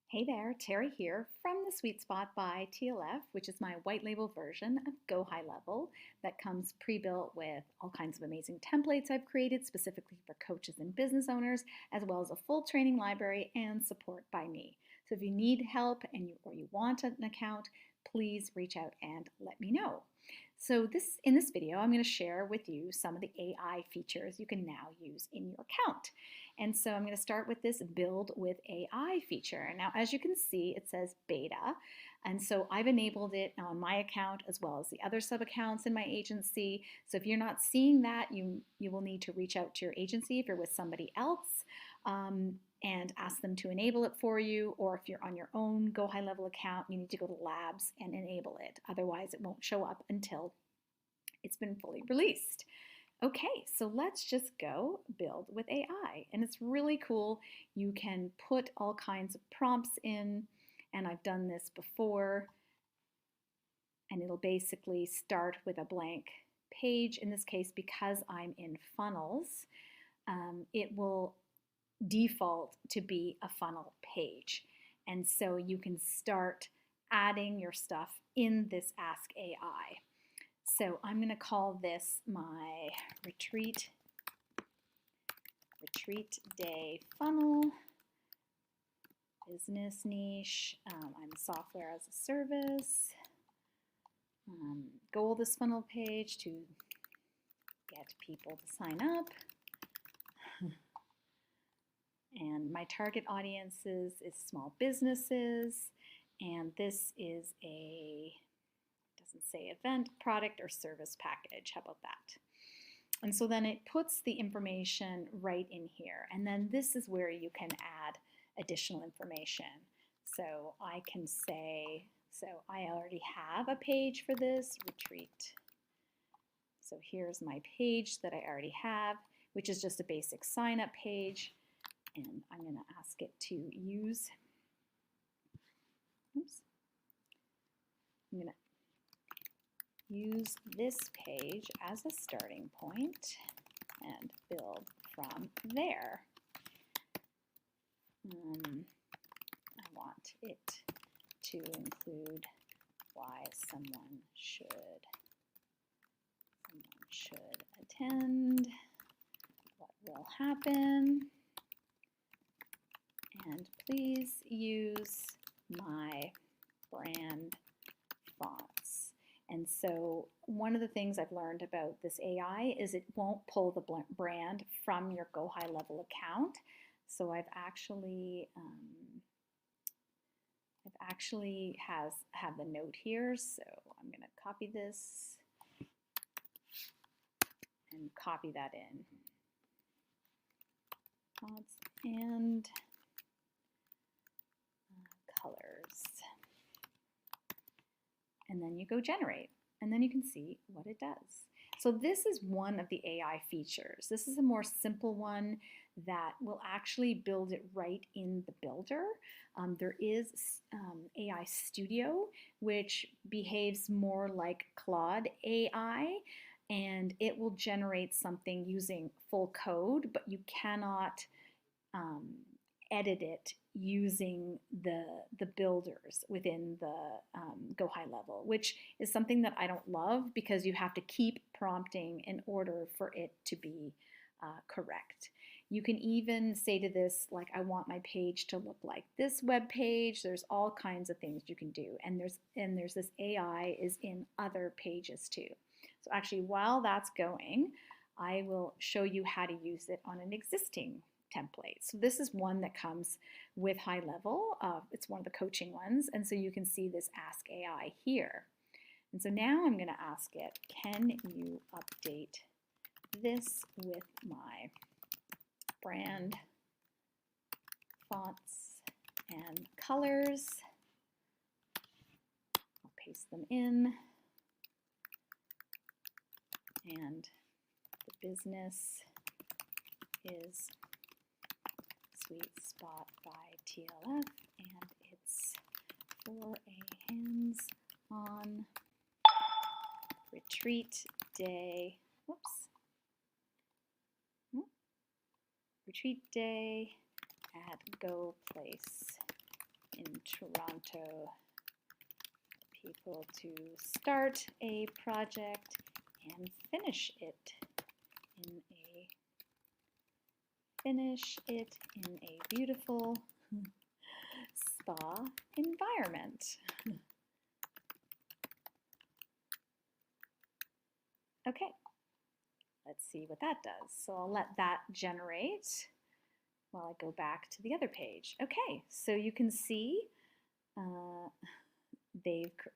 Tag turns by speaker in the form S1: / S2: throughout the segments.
S1: Hey there, Terry here from the Sweet Spot by TLF, which is my white label version of Go High Level that comes pre-built with all kinds of amazing templates I've created specifically for coaches and business owners, as well as a full training library and support by me. So if you need help or you want an account, please reach out and let me know. So in this video, I'm going to share with you some of the AI features you can now use in your account. And so I'm going to start with this build with AI feature. Now, as you can see, it says beta. And so I've enabled it on my account as well as the other sub accounts in my agency. So if you're not seeing that, you will need to reach out to your agency if you're with somebody else and ask them to enable it for you. Or if you're on your own Go High Level account, you need to go to Labs and enable it. Otherwise, it won't show up until it's been fully released. Okay, so let's just go build with AI. And it's really cool. You can put all kinds of prompts in, and I've done this before. And it'll basically start with a blank page. In this case, because I'm in funnels, it will default to be a funnel page. And so you can start adding your stuff in this Ask AI. So I'm going to call this my retreat day funnel, business niche. I'm software as a service. Goal this funnel page to get people to sign up. And my target audiences is small businesses. And this is doesn't say event, product, or service package. How about that? And so then it puts the information right in here. And then this is where you can add additional information. So I can say, so I already have a page for this retreat. So here's my page that I already have, which is just a basic sign up page. And I'm going to ask it to use, I'm going to use this page as a starting point and build from there. I want it to include why someone should attend, what will happen, and please use my brand fonts. And so one of the things I've learned about this AI is it won't pull the brand from your Go High Level account. So I've actually have the note here. So I'm going to copy this and copy that in. Fonts and colors. And then you go generate, and then you can see what it does. So this is one of the AI features. This is a more simple one that will actually build it right in the builder. There is AI Studio, which behaves more like Claude AI, and it will generate something using full code, but you cannot edit it using the builders within the Go High Level, which is something that I don't love because you have to keep prompting in order for it to be correct. You can even say to this, like, I want my page to look like this web page. There's all kinds of things you can do, and there's this AI is in other pages too. So actually, while that's going, I will show you how to use it on an existing template. So this is one that comes with High Level. It's one of the coaching ones. And so you can see this Ask AI here. And so now I'm going to ask it, can you update this with my brand fonts and colors? I'll paste them in. And the business is Sweet Spot by TLF, and it's for a hands-on retreat day. Retreat day at Go Place in Toronto people to start a project and finish it in a beautiful spa environment. Okay, let's see what that does. So I'll let that generate while I go back to the other page. Okay, so you can see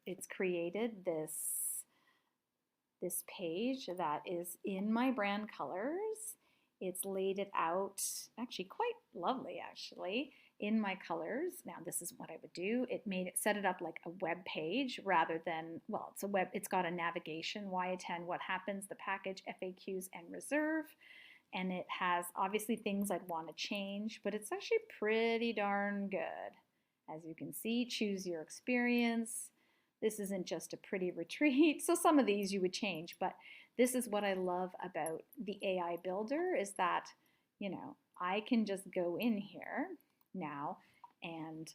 S1: it's created this page that is in my brand colors. It's laid it out actually quite lovely actually in my colors. Now this is what I would do. It set it up like a web page rather than, well, it's got a navigation, why attend, what happens, the package, FAQs, and reserve. And it has obviously things I'd want to change, but it's actually pretty darn good. As you can see, choose your experience. This isn't just a pretty retreat. So some of these you would change, but this is what I love about the AI builder is that, you know, I can just go in here now and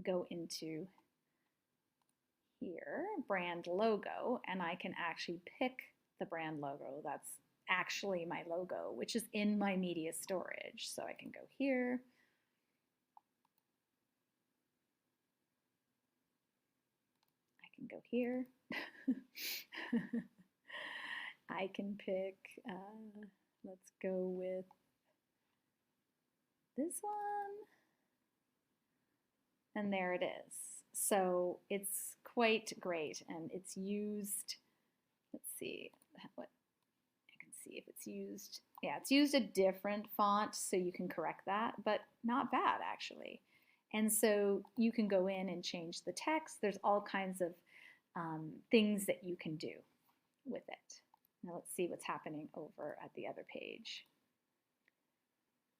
S1: go into here, brand logo, and I can actually pick the brand logo that's actually my logo, which is in my media storage. So I can go here. I can go here. I can pick, let's go with this one. And there it is. So it's quite great and it's used, let's see what I can see if it's used. Yeah, it's used a different font so you can correct that, but not bad actually. And so you can go in and change the text. There's all kinds of things that you can do with it. Now let's see what's happening over at the other page.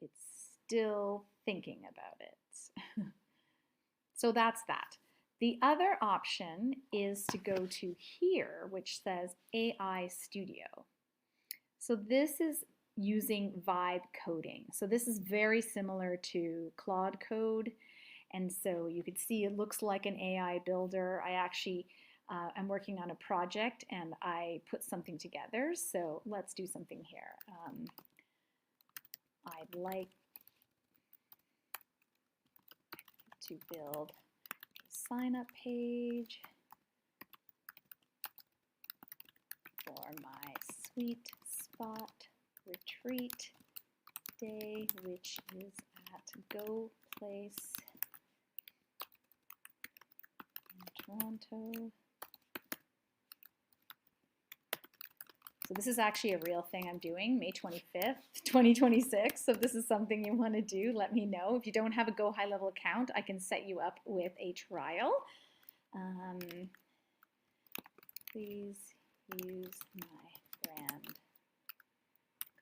S1: It's still thinking about it. So that's that. The other option is to go to here, which says AI Studio. So this is using vibe coding. So this is very similar to Claude Code. And so you can see it looks like an AI builder. I actually I'm working on a project and I put something together. So let's do something here. I'd like to build a sign-up page for my Sweet Spot Retreat Day, which is at Go Place in Toronto. So this is actually a real thing I'm doing, May 25th, 2026. So if this is something you want to do, let me know. If you don't have a Go High Level account, I can set you up with a trial. Please use my brand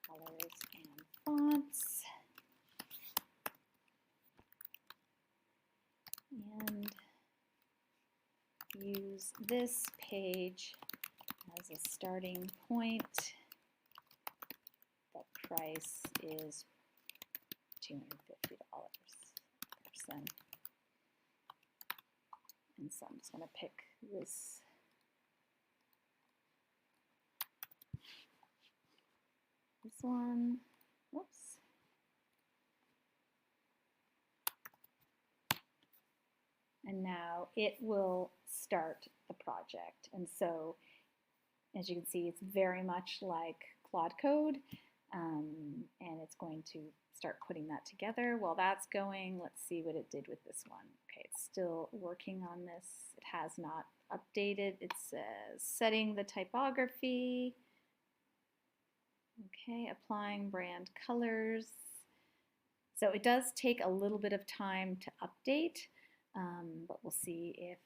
S1: colors and fonts. And use this page as a starting point. The price is $250 per person. And so I'm just going to pick this one. Whoops. And now it will start the project. And so as you can see, it's very much like Claude Code, and it's going to start putting that together. While that's going, let's see what it did with this one. Okay, it's still working on this. It has not updated. It says setting the typography. Okay, applying brand colors. So it does take a little bit of time to update, but we'll see if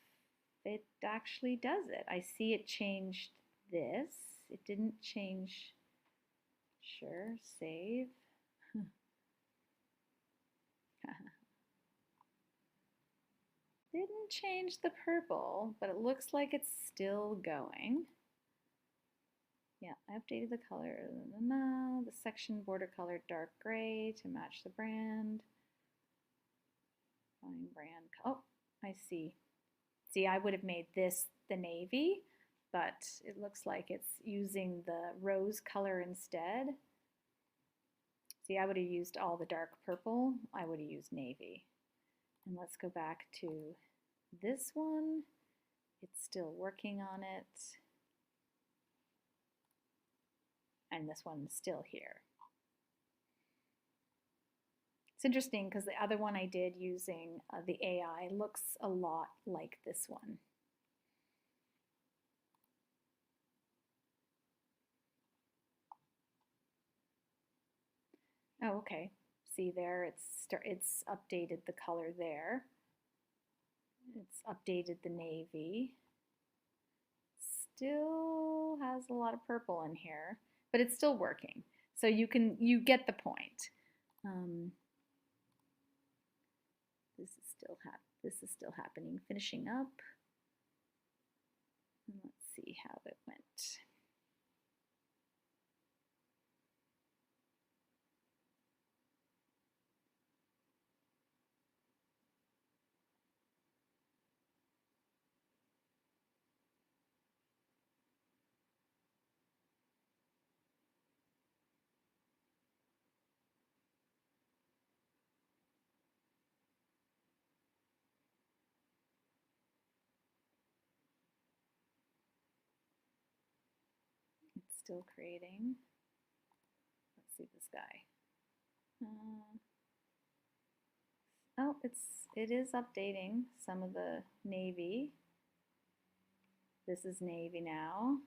S1: it actually does it. I see it changed this. It didn't change. Sure, save. Didn't change the purple, but it looks like it's still going. Yeah, I updated the color. The section border color dark gray to match the brand. brand. Oh, I see. See, I would have made this the navy, but it looks like it's using the rose color instead. See, I would have used all the dark purple. I would have used navy. And let's go back to this one. It's still working on it. And this one's still here. It's interesting because the other one I did using the AI looks a lot like this one. Oh, okay. See there, it's updated the color there. It's updated the navy. Still has a lot of purple in here, but it's still working. So you get the point. This is still happening. Finishing up. And let's see how it went. It's still creating. Let's see this guy. Oh, it is updating some of the navy. This is navy now.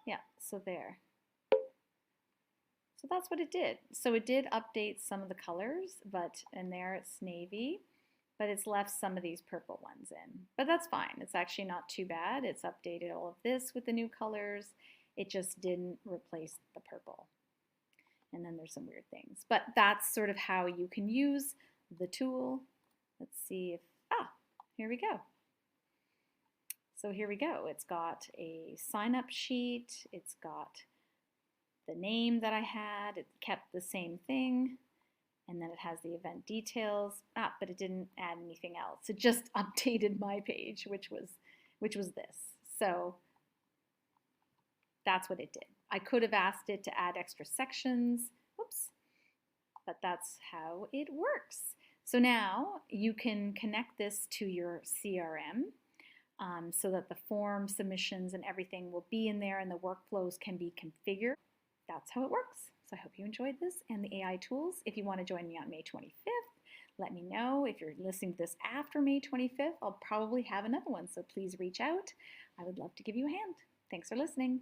S1: Yeah, so there. So that's what it did. So it did update some of the colors, and there it's navy, but it's left some of these purple ones in. But that's fine. It's actually not too bad. It's updated all of this with the new colors. It just didn't replace the purple. And then there's some weird things. But that's sort of how you can use the tool. Let's see if, here we go. So here we go. It's got a sign-up sheet. It's got the name that I had. It kept the same thing. And then it has the event details. But it didn't add anything else. It just updated my page, which was this. So that's what it did. I could have asked it to add extra sections. Whoops. But that's how it works. So now you can connect this to your CRM so that the form submissions and everything will be in there and the workflows can be configured. That's how it works. So I hope you enjoyed this and the AI tools. If you want to join me on May 25th, let me know. If you're listening to this after May 25th, I'll probably have another one. So please reach out. I would love to give you a hand. Thanks for listening.